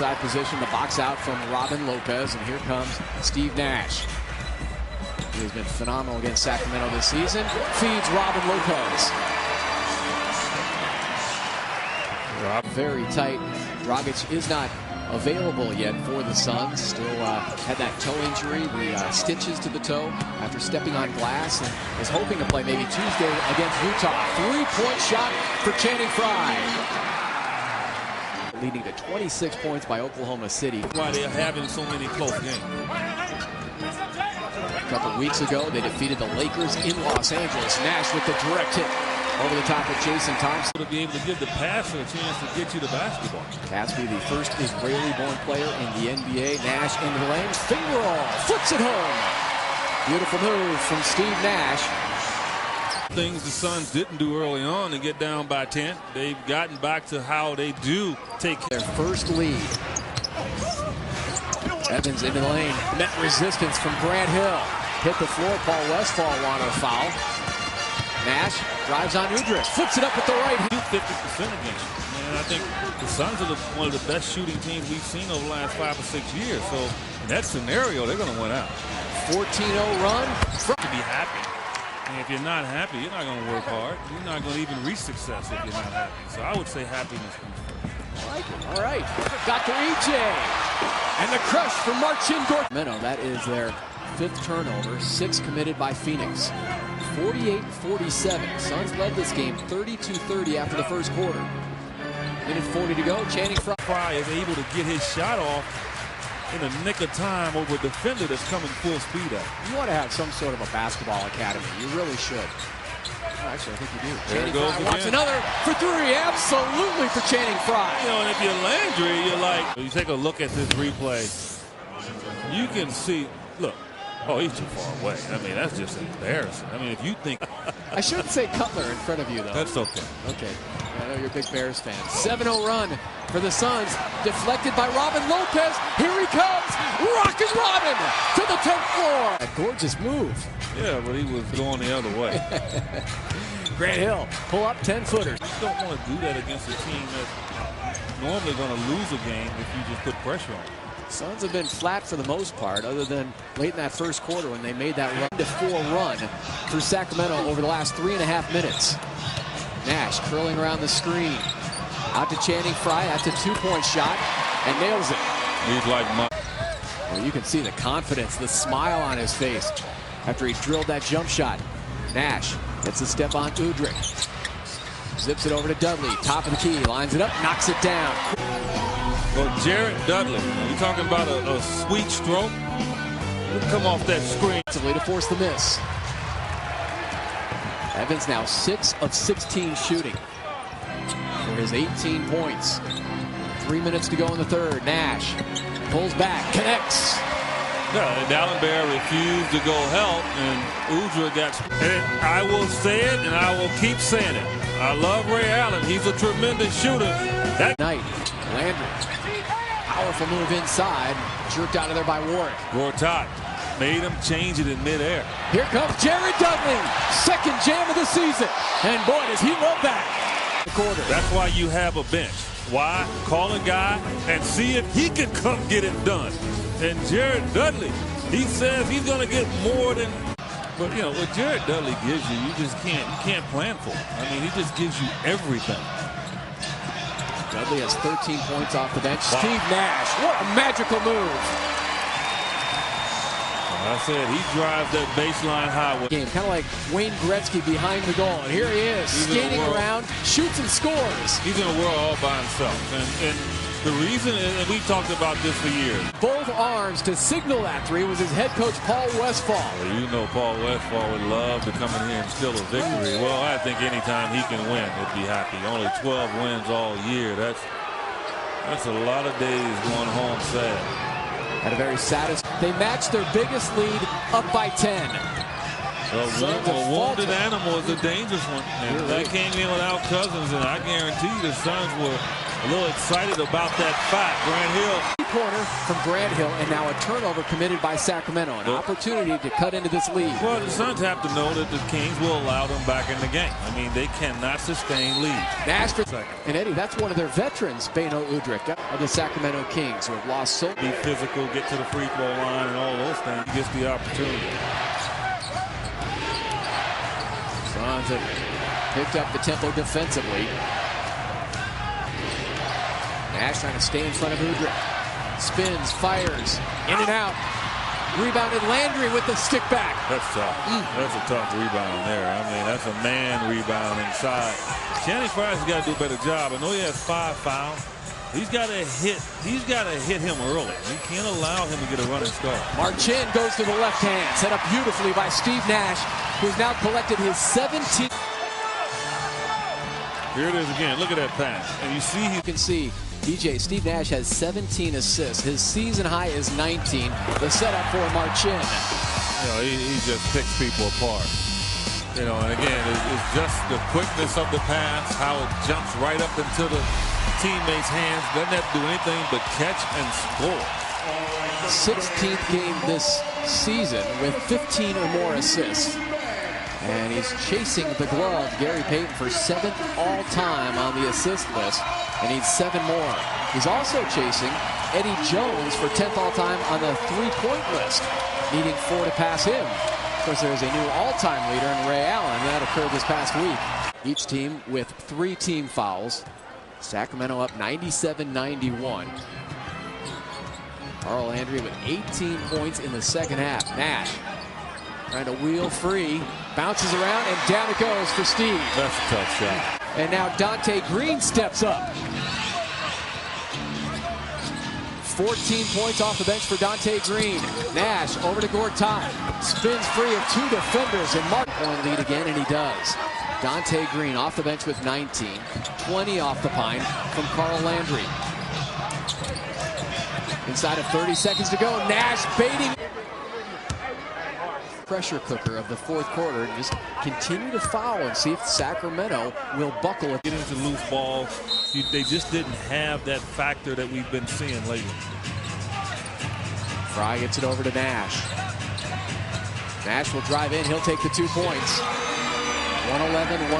outside position, the box out from Robin Lopez, and here comes Steve Nash. He has been phenomenal against Sacramento this season. Feeds Robin Lopez. Very tight. Dragic is not available yet for the Suns. Still had that toe injury, the stitches to the toe after stepping on glass, and is hoping to play maybe Tuesday against Utah. Three-point shot for Channing Frye. Leading to 26 points by Oklahoma City. Why they're having so many close games. A couple weeks ago, they defeated the Lakers in Los Angeles. Nash with the direct hit over the top of Jason Thompson. To be able to give the passer a chance to get you the basketball. Catsby, the first Israeli-born player in the NBA. Nash into the lane, finger roll, flips it home. Beautiful move from Steve Nash. Things the Suns didn't do early on to get down by 10. They've gotten back to how they do take their first lead. Evans into the lane, met resistance from Grant Hill. Hit the floor, Paul Westphal wanted a foul. Nash drives on Udrih, flips it up at the right. 50% against you. And I think the Suns are one of the best shooting teams we've seen over the last 5 or 6 years. So in that scenario, they're going to win out. 14-0 run. To be happy. And if you're not happy, you're not going to work hard. You're not going to even reach success if you're not happy. So I would say happiness comes first. I like it. All right. Dr. E.J. And the crush for Marcin Gortat. That is their 5th turnover, 6 committed by Phoenix. 48-47. Suns led this game 32-30 after the first quarter. Minute 40 to go. Channing Frye is able to get his shot off in the nick of time over a defender that's coming full speed at. You want to have some sort of a basketball academy. You really should. Oh, actually, I think you do. Channing Frye wants another for 3. Absolutely for Channing Frye. You know, and if you're Landry, you're like, you take a look at this replay, you can see, look. Oh, he's too far away. I mean, that's just embarrassing. I mean, if you think... I shouldn't say Cutler in front of you, though. That's okay. Okay. I know you're a big Bears fan. 7-0 run for the Suns. Deflected by Robin Lopez. Here he comes. Rockin' Robin to the 10th floor. A gorgeous move. Yeah, but he was going the other way. Grant Hill, pull up 10-footers. You don't want to do that against a team that's normally going to lose a game if you just put pressure on them. Suns have been flat for the most part, other than late in that first quarter when they made that 1-4 run through Sacramento over the last 3.5 minutes. Nash curling around the screen. Out to Channing Frye. That's a 2-point shot and nails it. He's like my... Well, you can see the confidence, the smile on his face after he drilled that jump shot. Nash gets a step on Udrih. Zips it over to Dudley. Top of the key. Lines it up. Knocks it down. Well, Jared Dudley, you're talking about a sweet stroke. He'll come off that screen. To force the miss. Evans now 6 of 16 shooting for his 18 points. 3 minutes to go in the third. Nash pulls back, connects. Yeah, Dalembert refused to go help, and Udrih got... And I will say it, and I will keep saying it. I love Ray Allen. He's a tremendous shooter. That night, Landry. Powerful move inside, jerked out of there by Warwick. Gortat made him change it in midair. Here comes Jared Dudley, 2nd jam of the season. And boy, does he love that. Quarter. That's why you have a bench. Why? Call a guy and see if he can come get it done. And Jared Dudley, he says he's going to get more than... But, you know, what Jared Dudley gives you, you can't plan for. I mean, he just gives you everything. Dudley has 13 points off the bench. Wow. Steve Nash, what a magical move. I said he drives that baseline highway. Game, kind of like Wayne Gretzky behind the goal. And here he is, skating around, shoots and scores. He's in a world all by himself. And the reason, and we talked about this for years. Both arms to signal that 3 was his head coach, Paul Westphal. Well, you know Paul Westphal would love to come in here and steal a victory. Well, I think anytime he can win, he'd be happy. Only 12 wins all year. That's a lot of days going home sad. Had a very satisfying. They matched their biggest lead up by 10. A wounded animal is a dangerous one. And that came in without Cousins, and I guarantee you the Suns were a little excited about that fight. Grant Hill. corner from Grant Hill, and now a turnover committed by Sacramento. An opportunity to cut into this lead. Well, the Suns have to know that the Kings will allow them back in the game. I mean, they cannot sustain lead. Nash and Eddie, that's one of their veterans, Beno Udrih, of the Sacramento Kings, who have lost so be physical, get to the free throw line, and all those things. He gets the opportunity. Suns have picked up the tempo defensively. Nash trying to stay in front of Udrih. Spins, fires, in and out. Rebounded Landry with the stick back. That's tough. That's a tough rebound there. I mean, that's a man rebound inside. Channing Frye's got to do a better job. I know he has 5 fouls. He's got to hit him early. He can't allow him to get a running start. Marcin goes to the left hand, set up beautifully by Steve Nash, who's now collected his 17th. Here it is again. Look at that pass. And you can see DJ Steve Nash has 17 assists. His season high is 19. The setup for Marcin. You know, he just picks people apart. You know, and again, it's just the quickness of the pass, how it jumps right up into the teammates' hands. Doesn't have to do anything but catch and score. 16th game this season with 15 or more assists. And he's chasing the glove, Gary Payton, for 7th all-time on the assist list. And needs 7 more. He's also chasing Eddie Jones for 10th all-time on the three-point list, needing 4 to pass him. Of course, there's a new all-time leader in Ray Allen. That occurred this past week. Each team with 3 team fouls. Sacramento up 97-91. Carl Landry with 18 points in the second half. Nash trying to wheel free, bounces around, and down it goes for Steve. That's a tough shot. And now Dante Green steps up. 14 points off the bench for Dante Green. Nash over to Gortat. Spins free of 2 defenders, and Mark point lead again, and he does. Dante Green off the bench with 19. 20 off the pine from Carl Landry. Inside of 30 seconds to go. Nash baiting. Pressure cooker of the 4th quarter. Just continue to foul and see if Sacramento will buckle. Get into loose balls. They just didn't have that factor that we've been seeing lately. Frye gets it over to Nash. Nash will drive in. He'll take the 2 points. 111-1.